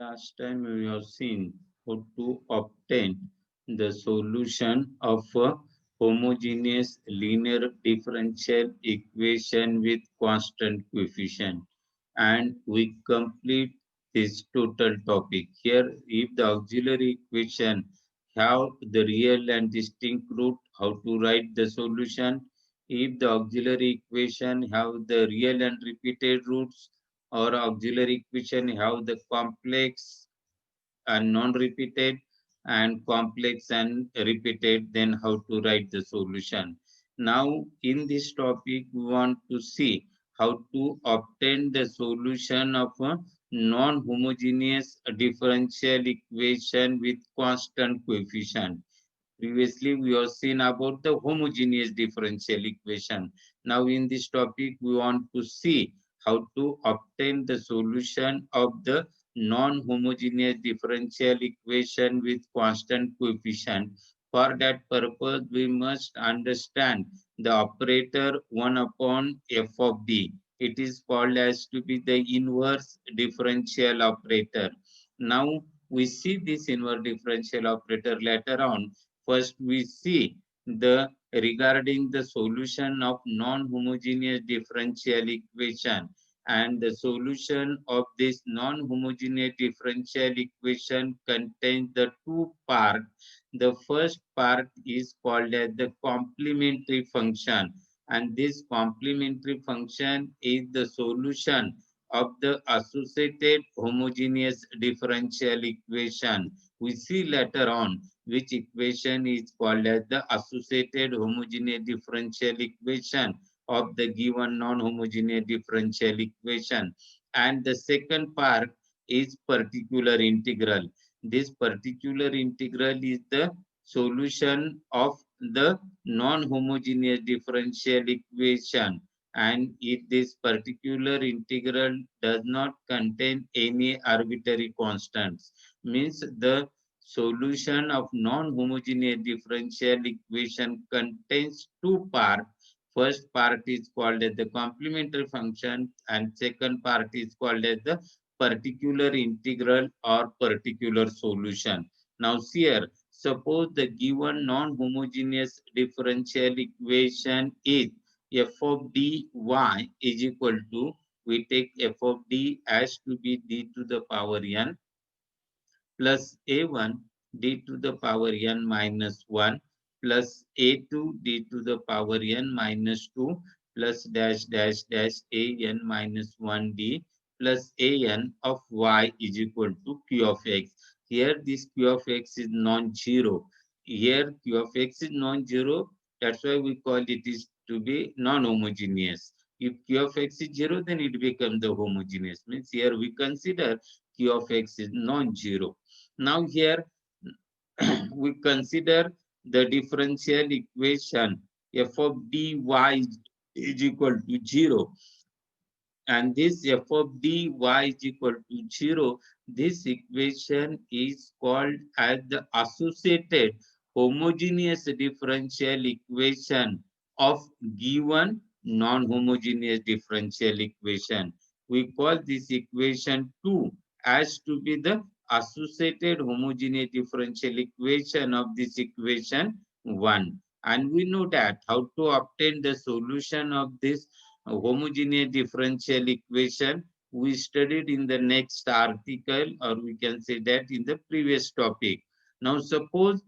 Last time we have seen how to obtain the solution of a homogeneous linear differential equation with constant coefficient, and we complete this total topic. Here, if the auxiliary equation have the real and distinct root, how to write the solution? If the auxiliary equation have the real and repeated roots, or auxiliary equation have the complex and non-repeated and complex and repeated, then how to write the solution. Now in this topic we want to see how to obtain the solution of a non-homogeneous differential equation with constant coefficient. Previously, we have seen about the homogeneous differential equation. Now, in this topic, we want to see how to obtain the solution of the non-homogeneous differential equation with constant coefficient. For that purpose, we must understand the operator 1 upon f of d. It is called as to be the inverse differential operator. Now, we see this inverse differential operator later on. First, we see the regarding the solution of non-homogeneous differential equation, and the solution of this non-homogeneous differential equation contains the two parts. The first part is called as the complementary function, and this complementary function is the solution of the associated homogeneous differential equation. We see later on which equation is called as the associated homogeneous differential equation of the given non-homogeneous differential equation. And the second part is particular integral. This particular integral is the solution of the non-homogeneous differential equation, and if this particular integral does not contain any arbitrary constants, means the solution of non-homogeneous differential equation contains two parts. First part is called as the complementary function, and second part is called as the particular integral or particular solution. Now here, suppose the given non-homogeneous differential equation is f of d y is equal to, we take f of d as to be d to the power n plus a1 d to the power n minus 1 plus a2 d to the power n minus 2 plus dash dash dash an minus 1 d plus an of y is equal to q of x. Here this q of x is non-zero. Here q of x is non-zero. That's why we call it is to be non-homogeneous. If q of x is 0, then it becomes the homogeneous. Means here we consider q of x is non-zero. Now here we consider the differential equation f of dy is equal to 0, and this f of dy is equal to 0. This equation is called as the associated homogeneous differential equation of given non-homogeneous differential equation. We call this equation 2 as to be the associated homogeneous differential equation of this equation 1. And we know that how to obtain the solution of this homogeneous differential equation we studied in the next article, or we can say that in the previous topic. Now suppose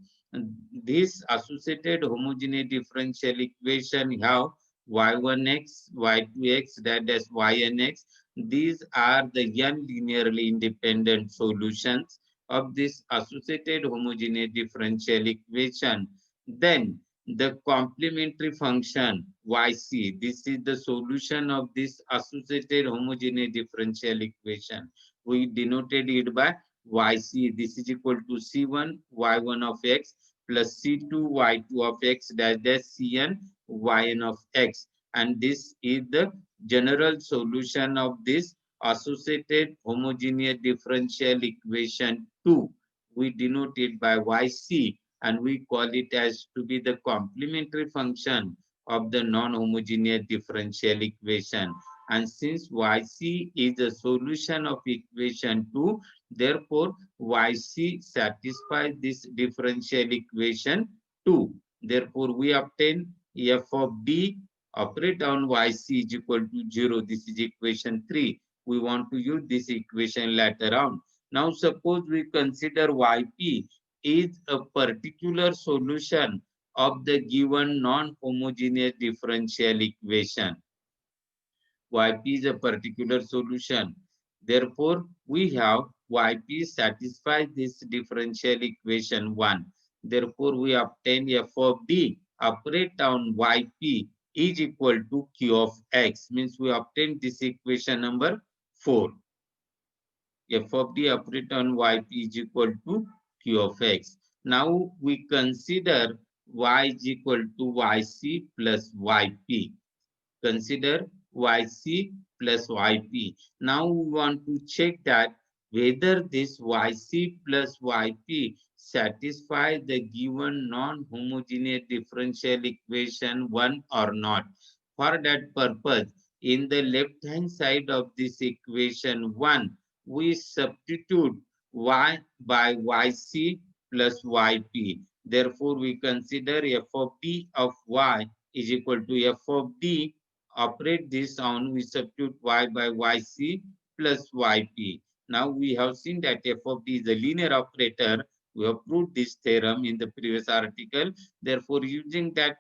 this associated homogeneous differential equation have y1x, y2x, that is ynx. These are the n linearly independent solutions of this associated homogeneous differential equation. Then the complementary function yc, this is the solution of this associated homogeneous differential equation. We denoted it by yc. This is equal to c1 y1 of x plus c2 y2 of x dash dash cn yn of x, and this is the general solution of this associated homogeneous differential equation 2. We denote it by yc, and we call it as to be the complementary function of the non-homogeneous differential equation. And since YC is the solution of equation 2, therefore YC satisfies this differential equation 2. Therefore, we obtain f of d operate on YC is equal to 0. This is equation 3. We want to use this equation later on. Now, suppose we consider YP is a particular solution of the given non-homogeneous differential equation. YP is a particular solution. Therefore, we have YP satisfies this differential equation 1. Therefore, we obtain f of d operate on YP is equal to Q of x. Means we obtain this equation number 4. F of d operate on Yp is equal to Q of x. Now we consider y is equal to Yc plus Yp. Consider Yc plus Yp. Now we want to check that whether this Yc plus Yp satisfy the given non-homogeneous differential equation 1 or not. For that purpose, in the left hand side of this equation 1, we substitute y by Yc plus Yp. Therefore, we consider f of d of y is equal to f of d. Operate this on, we substitute y by Yc plus Yp. Now we have seen that f of d is a linear operator. We have proved this theorem in the previous article. Therefore, using that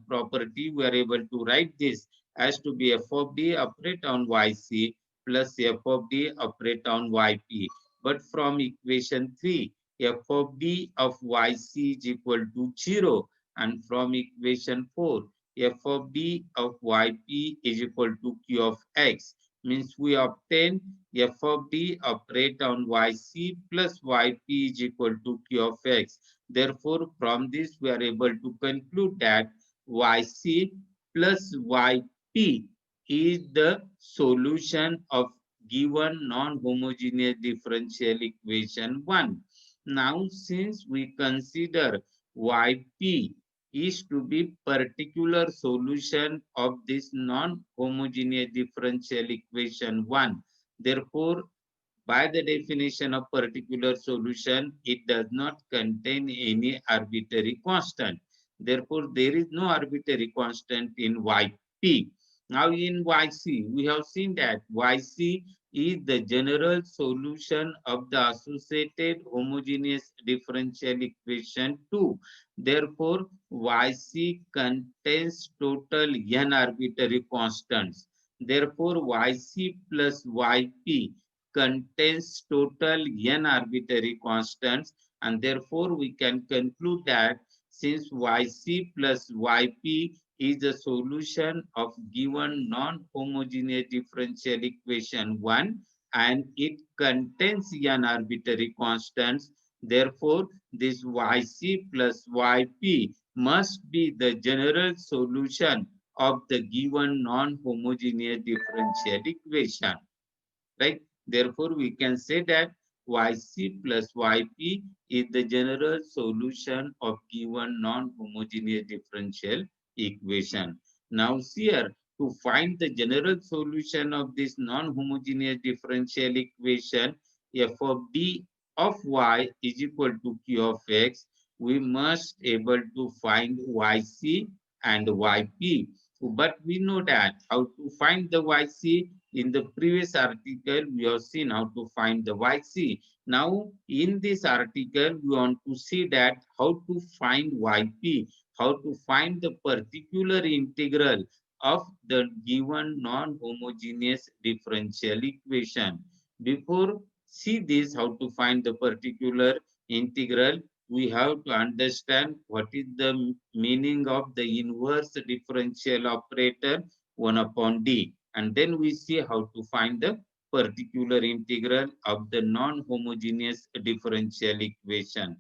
property, we are able to write this as to be f of d operate on Yc plus f of d operate on Yp. But from equation 3, f of d of Yc is equal to 0. And from equation 4, f of d of Yp is equal to Q of x. Means we obtain f of d operate on Yc plus Yp is equal to Q of x. Therefore, from this we are able to conclude that Yc plus Yp is the solution of given non-homogeneous differential equation 1. Now, since we consider Yp is to be particular solution of this non-homogeneous differential equation 1. Therefore, by the definition of particular solution, it does not contain any arbitrary constant. Therefore, there is no arbitrary constant in Yp. Now in Yc, we have seen that Yc is the general solution of the associated homogeneous differential equation 2. Therefore, Yc contains total n arbitrary constants. Therefore, Yc plus Yp contains total n arbitrary constants, and therefore we can conclude that since Yc plus Yp is the solution of given non-homogeneous differential equation 1 and it contains n arbitrary constants, therefore this Yc plus Yp must be the general solution of the given non-homogeneous differential equation, right? Therefore, we can say that Yc plus Yp is the general solution of given non-homogeneous differential equation. Now, here to find the general solution of this non-homogeneous differential equation, f of d of y is equal to q of x, we must able to find Yc and Yp. But we know that how to find the Yc. In the previous article, we have seen how to find the Yc. Now, in this article, we want to see that how to find Yp, how to find the particular integral of the given non-homogeneous differential equation. Before see this, how to find the particular integral, we have to understand what is the meaning of the inverse differential operator 1 upon d. And then we see how to find the particular integral of the non-homogeneous differential equation.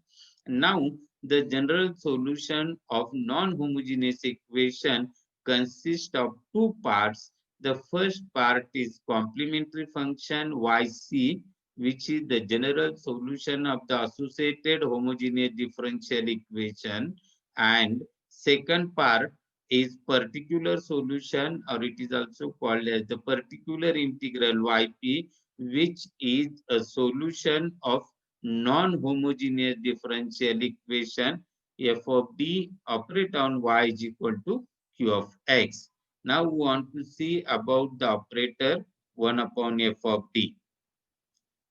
Now, the general solution of non-homogeneous equation consists of two parts. The first part is complementary function Yc, which is the general solution of the associated homogeneous differential equation. And second part is particular solution, or it is also called as the particular integral yp, which is a solution of non-homogeneous differential equation f of d operate on y is equal to q of x. Now we want to see about the operator 1 upon f of d.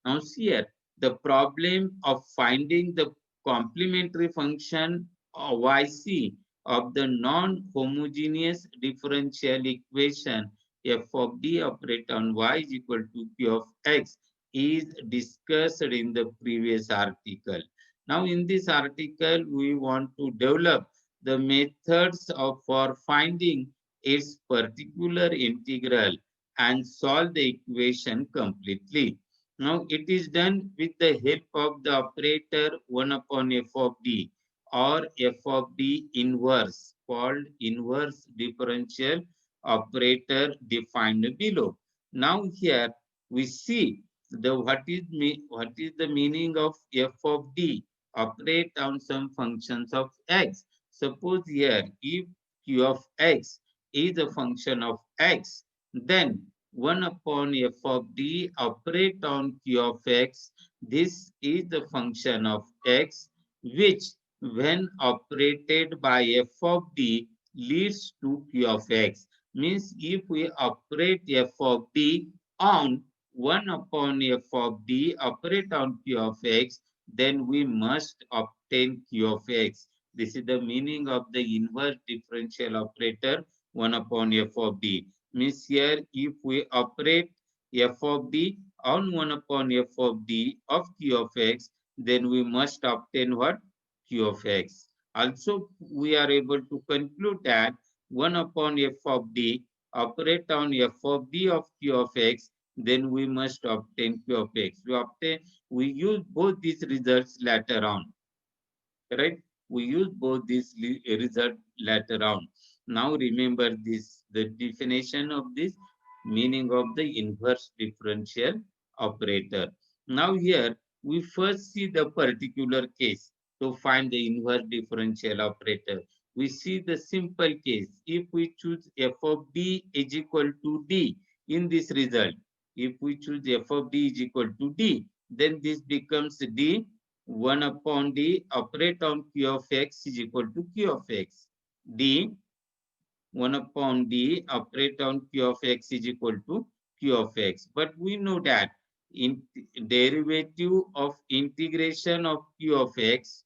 Now here, the problem of finding the complementary function yc of the non-homogeneous differential equation f of d operate on y is equal to q of x is discussed in the previous article. Now in this article, we want to develop the methods for finding its particular integral and solve the equation completely. Now it is done with the help of the operator 1 upon f of d or f of d inverse, called inverse differential operator defined below. Now here we see what is the meaning of f of d operate on some functions of x. Suppose here if q of x is a function of x, then 1 upon f of d operate on q of x. This is the function of x which when operated by f of d leads to q of x. Means if we operate f of d on 1 upon f of d operate on q of x, then we must obtain q of x. This is the meaning of the inverse differential operator 1 upon f of d. Means here if we operate f of d on 1 upon f of d of q of x, then we must obtain what? Q of x. Also, we are able to conclude that 1 upon f of d operate on f of d of q of x, then we must obtain q of x. We use both these results later on. Right? We use both these result later on. Now remember this, the definition of this, meaning of the inverse differential operator. Now here we first see the particular case to find the inverse differential operator. We see the simple case. If we choose f of d is equal to d in this result, if we choose f of d is equal to d, then this becomes d 1 upon d operate on q of x is equal to q of x. D 1 upon d operate on q of x is equal to q of x. But we know that in derivative of integration of q of x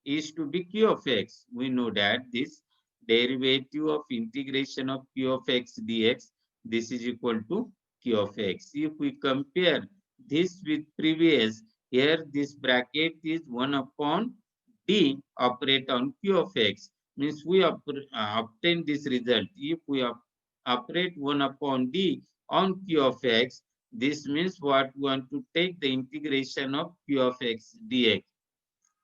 is to be q of x. We know that this derivative of integration of q of x dx, this is equal to q of x. If we compare this with previous, here this bracket is 1 upon d operate on q of x. Means we obtain this result. If we operate 1 upon d on q of x, this means what we want to take the integration of q of x dx.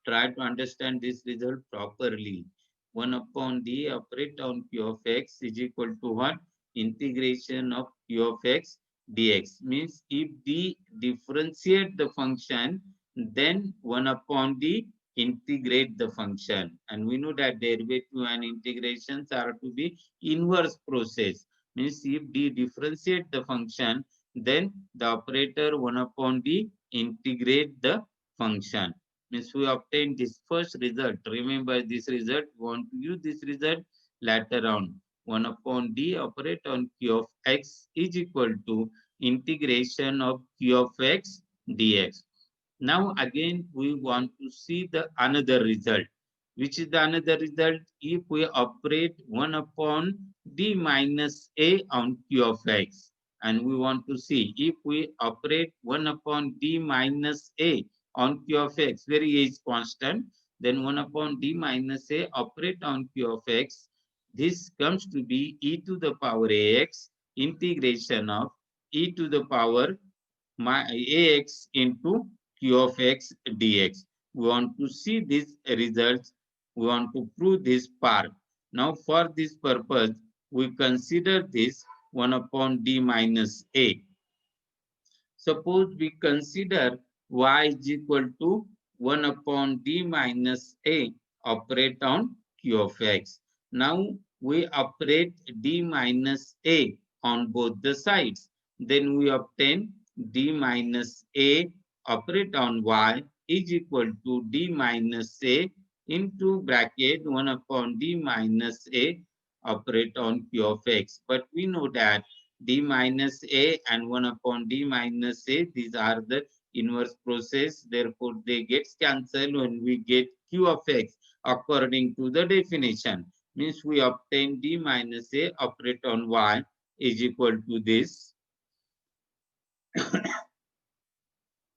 Try to understand this result properly. 1 upon d operate on q of x is equal to what? Integration of q of x dx. Means if d differentiate the function, then 1 upon d integrate the function. And we know that derivative and integrations are to be inverse process. Means if d differentiate the function, then the operator 1 upon d integrate the function. Means we obtain this first result. Remember this result, we want to use this result later on. 1 upon d operate on q of x is equal to integration of q of x dx. Now again we want to see the another result. Which is the another result? If we operate 1 upon d minus a on q of x. And we want to see if we operate 1 upon d minus a on q of x, where a is constant, then 1 upon d minus a operate on q of x. This comes to be e to the power ax integration of e to the power ax into q of x dx. We want to see these results. We want to prove this part. Now for this purpose, we consider this 1 upon d minus a. Suppose we consider y is equal to 1 upon d minus a operate on q of x. Now we operate d minus a on both the sides. Then we obtain d minus a operate on y is equal to d minus a into bracket 1 upon d minus a operate on q of x. But we know that d minus a and 1 upon d minus a, these are the inverse process. Therefore, they get cancelled when we get q of x according to the definition. Means we obtain d minus a operate on y is equal to this.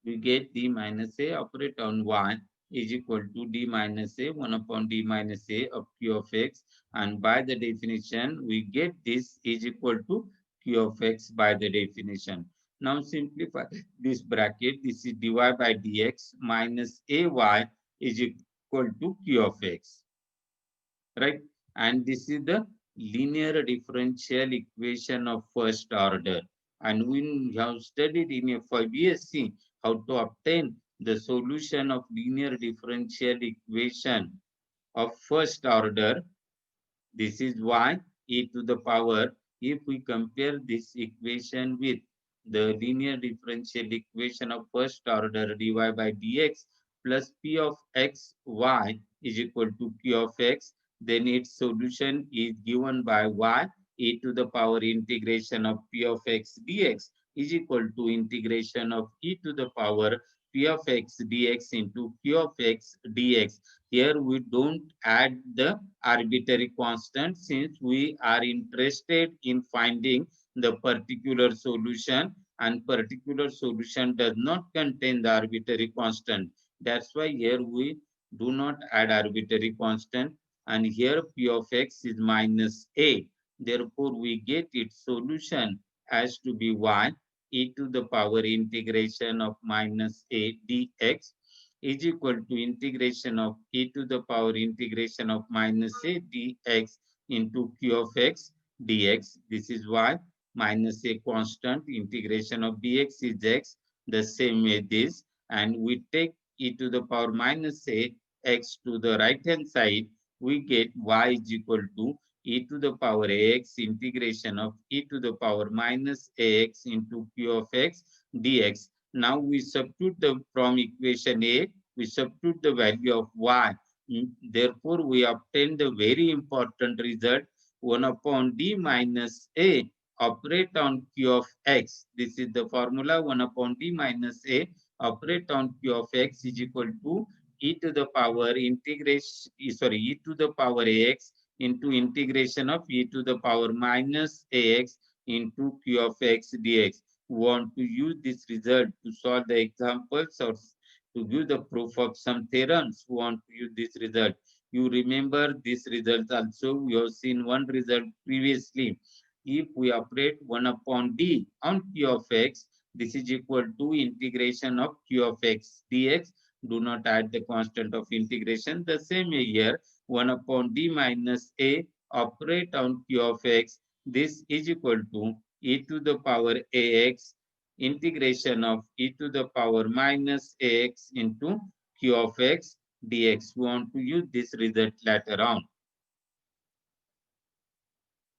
We get d minus a operate on y is equal to d minus a 1 upon d minus a of q of x, and by the definition we get this is equal to q of x by the definition. Now simplify this bracket. This is dy by dx minus ay is equal to q of x, right? And this is the linear differential equation of first order. And we have studied in FIBSC how to obtain the solution of linear differential equation of first order. This is why e to the power, if we compare this equation with the linear differential equation of first order dy by dx plus p of x y is equal to q of x, then its solution is given by y e to the power integration of p of x dx is equal to integration of e to the power p of x dx into q of x dx. Here we don't add the arbitrary constant since we are interested in finding the particular solution, and particular solution does not contain the arbitrary constant. That's why here we do not add arbitrary constant, and here p of x is minus a. Therefore, we get its solution as to be y e to the power integration of minus a dx is equal to integration of e to the power integration of minus a dx into q of x dx. This is why minus a constant, integration of dx is x, the same way this, and we take e to the power minus a x to the right hand side, we get y is equal to e to the power ax integration of e to the power minus ax into q of x dx. Now we substitute from equation A, we substitute the value of y. Therefore, we obtain the very important result 1 upon d minus a operate on q of x. This is the formula 1 upon d minus a operate on q of x is equal to e to the power integration, e to the power ax into integration of e to the power minus ax into q of x dx. We want to use this result to solve the examples or to give the proof of some theorems. We want to use this result. You remember this result also. We have seen one result previously. If we operate 1 upon d on q of x, this is equal to integration of q of x dx. Do not add the constant of integration. The same way here, 1 upon d minus a operate on q of x. This is equal to e to the power ax integration of e to the power minus ax into q of x dx. We want to use this result later on.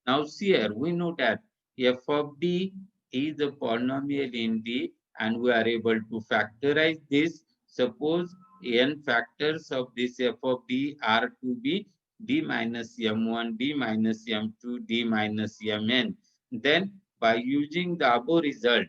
Now here we know that f of d is a polynomial in D, and we are able to factorize this. Suppose n factors of this f of d are to be d minus m1, d minus m2, d minus mn. Then by using the above result,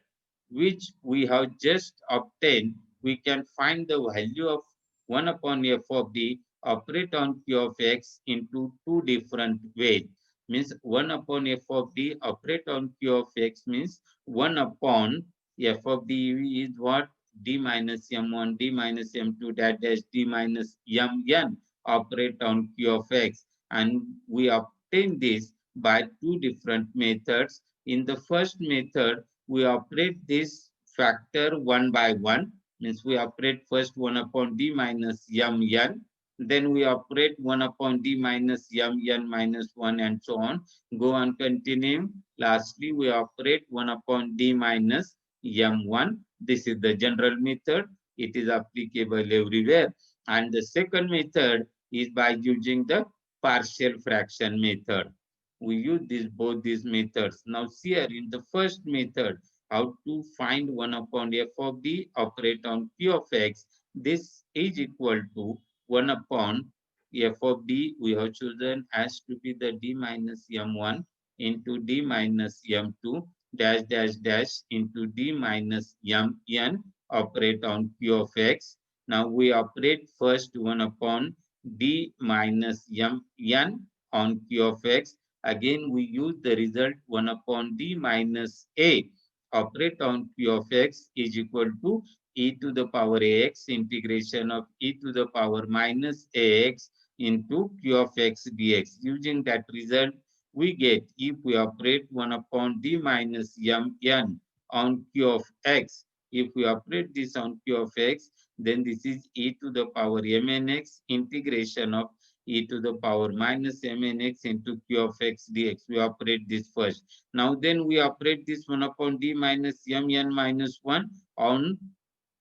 which we have just obtained, we can find the value of 1 upon f of d operate on q of x into two different ways. Means 1 upon f of d operate on q of x means 1 upon f of d is what? D minus m1, d minus m2, that dash d minus mn operate on q of x. And we obtain this by two different methods. In the first method, we operate this factor one by one. Means we operate first 1 upon d minus mn, then we operate 1 upon d minus mn minus 1 and so on. Go on continuing. Lastly, we operate 1 upon d minus m1. This is the general method. It is applicable everywhere. And the second method is by using the partial fraction method. we use both these methods. Now see here in the first method, how to find 1 upon f of d operate on q of x. This is equal to 1 upon f of d we have chosen as to be the d minus m1 into d minus m2 dash dash dash into d minus mn operate on q of x. Now we operate first 1 upon d minus mn on q of x. Again, we use the result 1 upon d minus a operate on q of x is equal to e to the power ax integration of e to the power minus ax into q of x dx. Using that result, we get if we operate 1 upon d minus mn on q of x, if we operate this on q of x, then this is e to the power mnx integration of e to the power minus mnx into q of x dx. We operate this first. Now then we operate this 1 upon d minus mn minus 1 on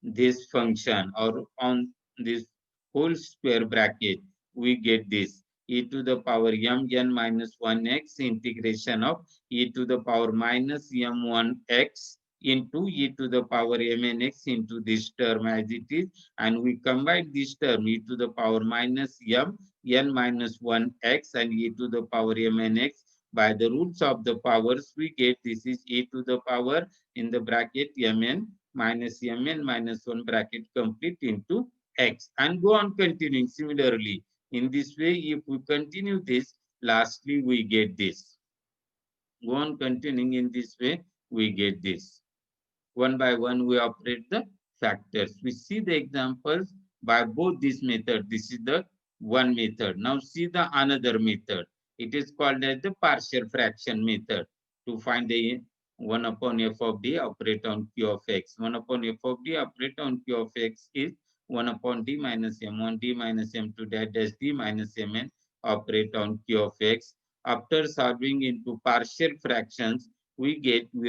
this function or on this whole square bracket. We get this e to the power mn minus 1x integration of e to the power minus m1x into e to the power mnx into this term as it is, and we combine this term e to the power minus n minus 1x and e to the power mnx by the roots of the powers. We get this is e to the power in the bracket mn minus mn minus 1 bracket complete into x, and go on continuing similarly. In this way, if we continue this, lastly we get this. Go on continuing in this way, we get this. One by one, we operate the factors. We see the examples by both this method. This is the one method. Now see the another method. It is called as the partial fraction method. To find the 1 upon f of d operate on q of x. 1 upon f of d operate on q of x is 1 upon d minus m1, d minus m2 dash d minus mn operate on q of x. After solving into partial fractions, we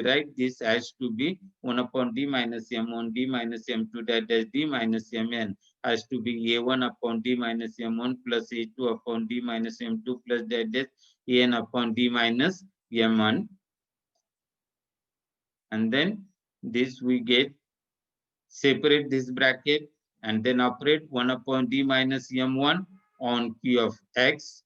write this as to be 1 upon d minus m1, d minus m2 dash d minus mn as to be a1 upon d minus m1 plus a2 upon d minus m2 plus dash an upon d minus m1. And then this we get, separate this bracket and then operate 1 upon d minus m1 on q of x.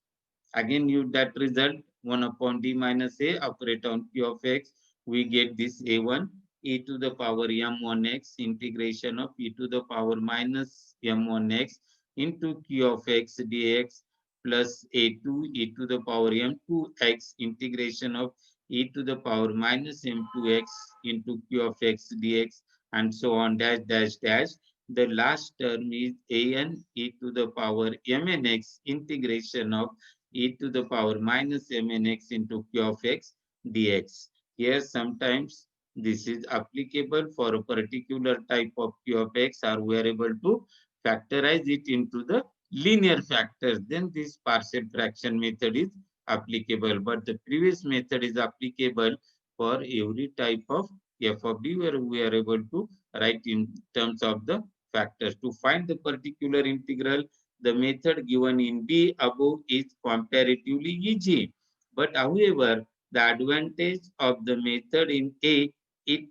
Again use that result 1 upon d minus a operate on q of x. We get this a1 e to the power m1x integration of e to the power minus m1x into q of x dx plus a2 e to the power m2x integration of e to the power minus m2x into q of x dx, and so on dash dash dash. The last term is an e to the power mnx integration of e to the power minus mnx into q of x dx. Here sometimes this is applicable for a particular type of q of x, or we are able to factorize it into the linear factors. Then this partial fraction method is applicable, but the previous method is applicable for every type of f of d where we are able to write in terms of the factors. To find the particular integral, the method given in D above is comparatively easy. But however, the advantage of the method in A it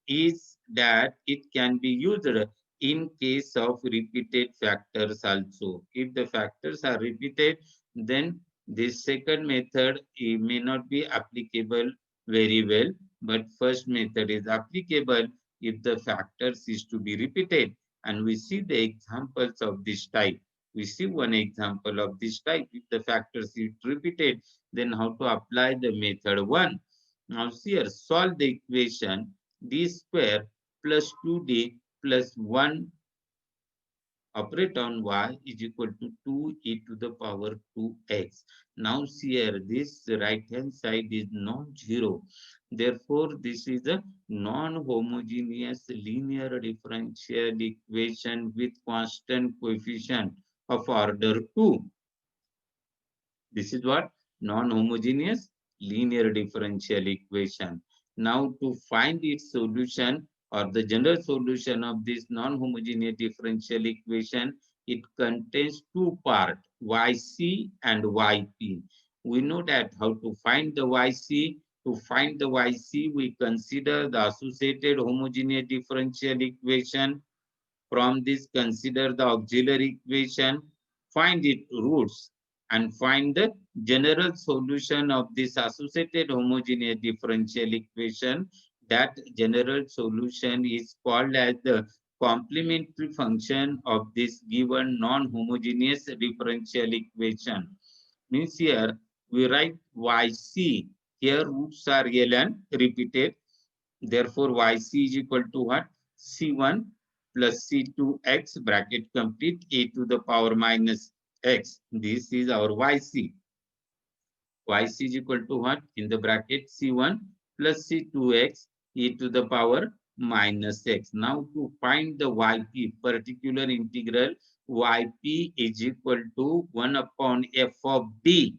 is that it can be used in case of repeated factors also. If the factors are repeated, then this second method may not be applicable very well, but first method is applicable if the factors is to be repeated. And we see the examples of this type. We see one example of this type. If the factors is repeated, then how to apply the method 1. Now here, solve the equation d square plus 2d plus 1 operate on y is equal to 2e to the power 2x. Now here, this right hand side is non-zero. Therefore, this is a non-homogeneous linear differential equation with constant coefficient of order 2. This is what? Non-homogeneous linear differential equation. Now to find its solution or the general solution of this non-homogeneous differential equation, it contains two parts, yc and yp. We know that how to find the YC. To find the YC, we consider the associated homogeneous differential equation. From this, consider the auxiliary equation, find its roots, and find the general solution of this associated homogeneous differential equation. That general solution is called as the complementary function of this given non-homogeneous differential equation. Means here we write YC. Here roots are L repeated. Therefore, YC is equal to what? C1 plus C2x bracket complete e to the power minus x. This is our YC. YC is equal to what? In the bracket C1 plus C2x e to the power minus x. Now to find the YP, particular integral, YP is equal to 1 upon f of d.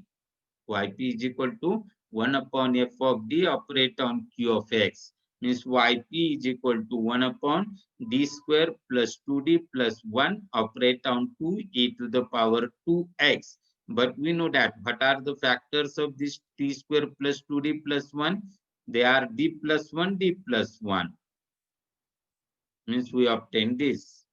Yp is equal to 1 upon f of d operate on q of x. Means yp is equal to 1 upon d square plus 2d plus 1 operate on 2 e to the power 2x. But we know that what are the factors of this d square plus 2d plus 1? They are d plus 1, d plus 1. Means we obtain this.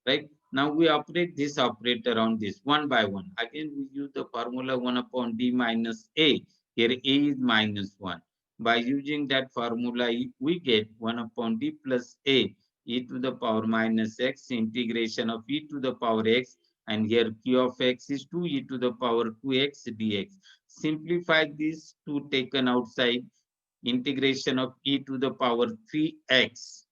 Right? Now we operate this operator on this one by one. Again, we use the formula 1 upon d minus a. Here a is minus 1. By using that formula, we get 1 upon d plus a e to the power minus x integration of e to the power x, and here q of x is 2 e to the power 2x dx. Simplify this 2 taken outside, integration of e to the power 3x.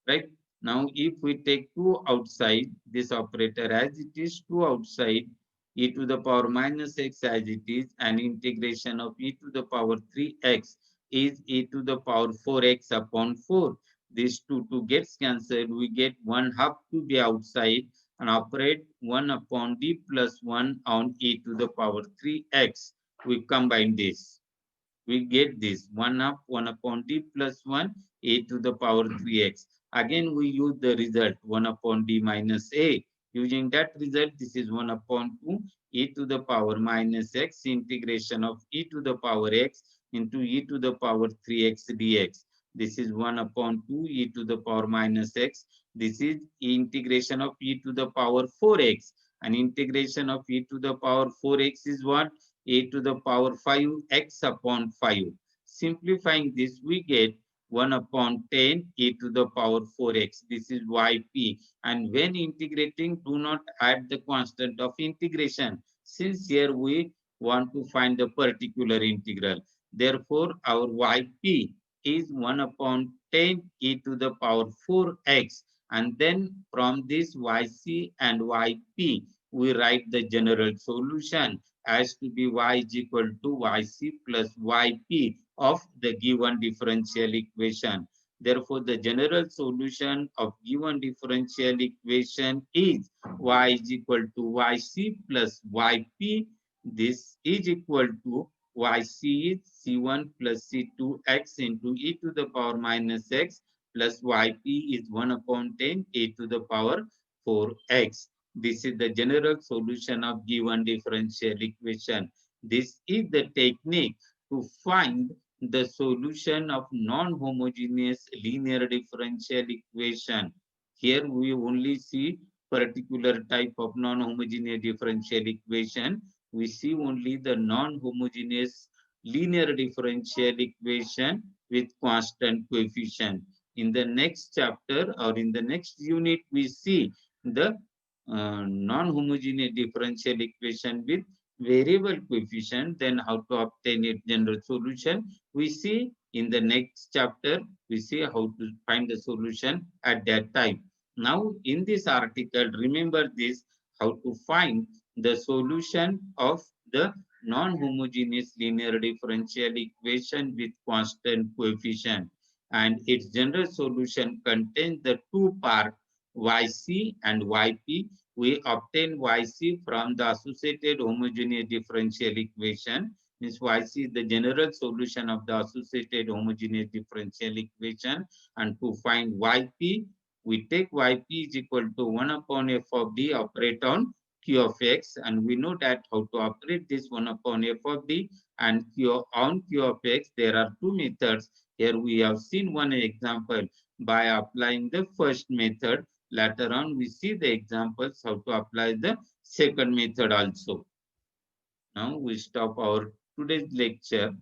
Right? Now, if we take 2 outside, this operator as it is, 2 outside, e to the power minus x as it is, and integration of e to the power 3x is e to the power 4x upon 4. These 2 gets cancelled. We get 1 half to be outside and operate 1 upon d plus 1 on e to the power 3x. We combine this. We get this 1 up 1 upon d plus 1 a to the power 3x. Again, we use the result 1 upon d minus a. Using that result, this is 1 upon 2 e to the power minus x integration of e to the power x into e to the power 3x dx. This is 1 upon 2 e to the power minus x. This is integration of e to the power 4x. And integration of e to the power 4x is what? A to the power 5x upon 5. Simplifying this, we get 1 upon 10 a to the power 4x. This is yp. And when integrating, do not add the constant of integration, since here we want to find the particular integral. Therefore, our yp is 1 upon 10 e to the power 4x. And then from this yc and yp, we write the general solution as to be y is equal to yc plus yp of the given differential equation. Therefore, the general solution of given differential equation is y is equal to yc plus yp. This is equal to yc is c1 plus c2x into e to the power minus x plus yp is 1 upon 10 a to the power 4x. This is the general solution of given differential equation. This is the technique to find the solution of non-homogeneous linear differential equation. Here we only see particular type of non-homogeneous differential equation. We see only the non-homogeneous linear differential equation with constant coefficient. In the next chapter or in the next unit, we see the non-homogeneous differential equation with variable coefficient, then how to obtain its general solution. We see in the next chapter, we see how to find the solution at that time. Now, in this article, remember this, how to find the solution of the non-homogeneous linear differential equation with constant coefficient. And its general solution contains the two parts, yc and yp. We obtain yc from the associated homogeneous differential equation. Means yc is the general solution of the associated homogeneous differential equation. And to find yp, we take yp is equal to 1 upon f of d operate on q of x, and we know that how to operate this 1 upon f of d and q on q of x. There are two methods. Here we have seen one example by applying the first method. Later on, we see the examples how to apply the second method also. Now we stop our today's lecture.